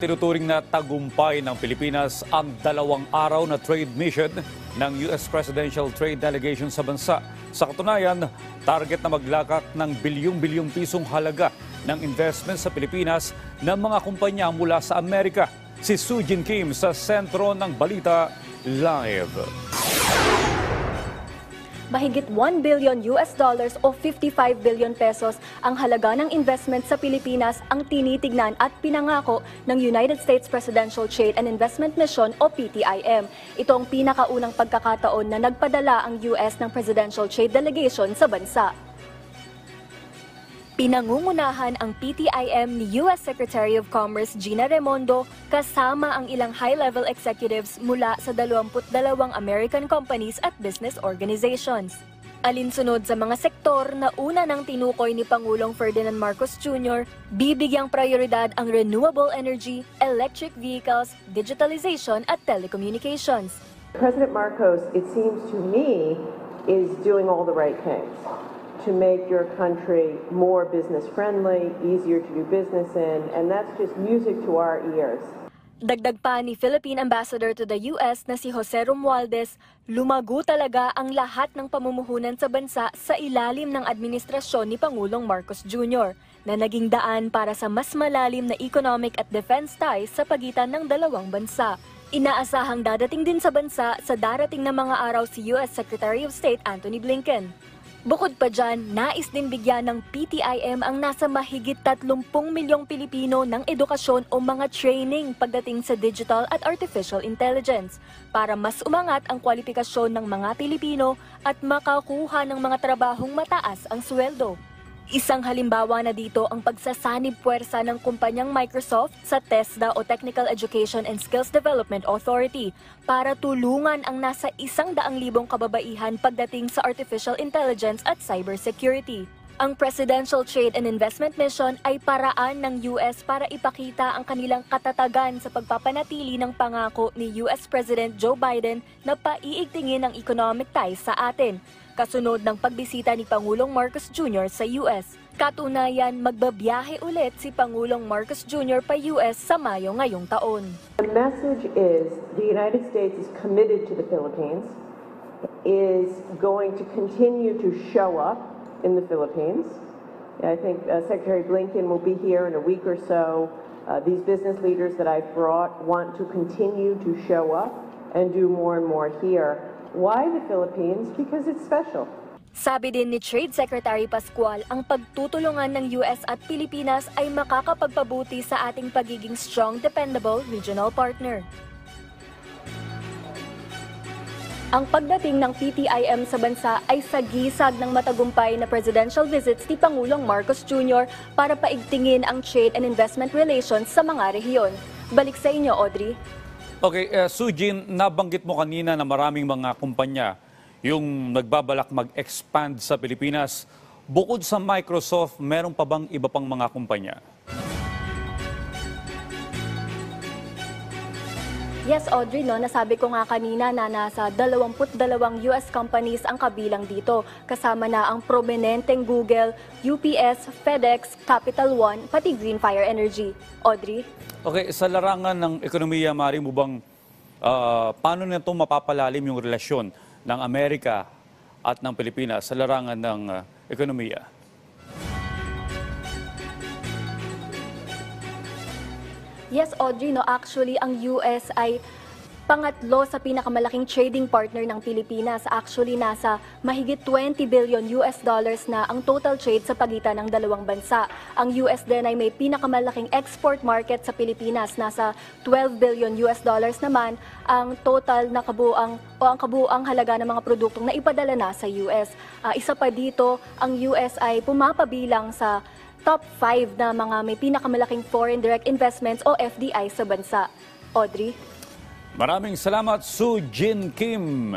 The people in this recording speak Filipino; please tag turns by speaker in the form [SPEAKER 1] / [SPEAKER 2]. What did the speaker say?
[SPEAKER 1] Tinuturing na tagumpay ng Pilipinas ang 2 araw na trade mission ng US Presidential Trade Delegation sa bansa. Sa katunayan, target na maglakak ng bilyong-bilyong pisong halaga ng investment sa Pilipinas ng mga kumpanya mula sa Amerika. Si Sujin Kim sa sentro ng Balita Live.
[SPEAKER 2] Mahigit $1 billion o 55 billion pesos ang halaga ng investment sa Pilipinas ang tinitignan at pinangako ng United States Presidential Trade and Investment Mission o PTIM. Ito ang pinakaunang pagkakataon na nagpadala ang US ng Presidential Trade Delegation sa bansa. Pinangungunahan ang PTIM ni US Secretary of Commerce Gina Raimondo kasama ang ilang high-level executives mula sa 22 American companies at business organizations. Alinsunod sa mga sektor na una nang tinukoy ni Pangulong Ferdinand Marcos Jr., bibigyang prioridad ang renewable energy, electric vehicles, digitalization at telecommunications.
[SPEAKER 3] President Marcos, it seems to me, is doing all the right things to make your country more business-friendly, easier to do business in, and that's just music to our ears.
[SPEAKER 2] Dagdag pa ni Philippine Ambassador to the US na si Jose Romualdez, lumago talaga ang lahat ng pamumuhunan sa bansa sa ilalim ng administrasyon ni Pangulong Marcos Jr. na naging daan para sa mas malalim na economic at defense ties sa pagitan ng dalawang bansa. Inaasahang dadating din sa bansa sa darating na mga araw si US Secretary of State Antony Blinken. Bukod pa dyan, nais din bigyan ng PTIM ang nasa mahigit 30 milyong Pilipino ng edukasyon o mga training pagdating sa digital at artificial intelligence para mas umangat ang kwalifikasyon ng mga Pilipino at makakuha ng mga trabahong mataas ang sweldo. Isang halimbawa na dito ang pagsasanib puwersa ng kumpanyang Microsoft sa TESDA o Technical Education and Skills Development Authority para tulungan ang nasa 100,000 kababaihan pagdating sa artificial intelligence at cybersecurity. Ang Presidential Trade and Investment Mission ay paraan ng US para ipakita ang kanilang katatagan sa pagpapanatili ng pangako ni US President Joe Biden na paiigtingin ang economic ties sa atin, kasunod ng pagbisita ni Pangulong Marcos Jr. sa US. Katunayan, magbabiyahe ulit si Pangulong Marcos Jr. pa US sa Mayo ngayong taon.
[SPEAKER 3] The message is the United States is committed to the Philippines, is going to continue to show up in the Philippines. I think Secretary Blinken will be here in a week or so. These business leaders that I've brought want to continue to show up and do more and more here. Why the Philippines? Because it's special.
[SPEAKER 2] Sabi din ni Trade Secretary Pascual, ang pagtutulungan ng US at Pilipinas ay makakapagpabuti sa ating pagiging strong, dependable regional partner. Ang pagdating ng PTIM sa bansa ay sagisag ng matagumpay na presidential visits ni Pangulong Marcos Jr. para paigtingin ang trade and investment relations sa mga rehiyon. Balik sa inyo, Audrey.
[SPEAKER 1] Okay, Sujin, nabanggit mo kanina na maraming mga kumpanya yung nagbabalak mag-expand sa Pilipinas. Bukod sa Microsoft, meron pa bang iba pang mga kumpanya?
[SPEAKER 2] Yes, Audrey, nasabi ko nga kanina na nasa 22 US companies ang kabilang dito. Kasama na ang prominenteng Google, UPS, FedEx, Capital One, pati Green Fire Energy. Audrey?
[SPEAKER 1] Okay, sa larangan ng ekonomiya, mari mo bang paano nito mapapalalim yung relasyon ng Amerika at ng Pilipinas sa larangan ng ekonomiya?
[SPEAKER 2] Yes, Audrey, actually ang US ay pangatlo sa pinakamalaking trading partner ng Pilipinas. Actually, nasa mahigit 20 billion US dollars na ang total trade sa pagitan ng dalawang bansa. Ang US din ay may pinakamalaking export market sa Pilipinas. Nasa 12 billion US dollars naman ang total na kabuuang halaga ng mga produktong naipadala na sa US. Isa pa dito, ang US ay pumapabilang sa top 5 na mga may pinakamalaking foreign direct investments o FDI sa bansa. Audrey?
[SPEAKER 1] Maraming salamat, Sujin Kim.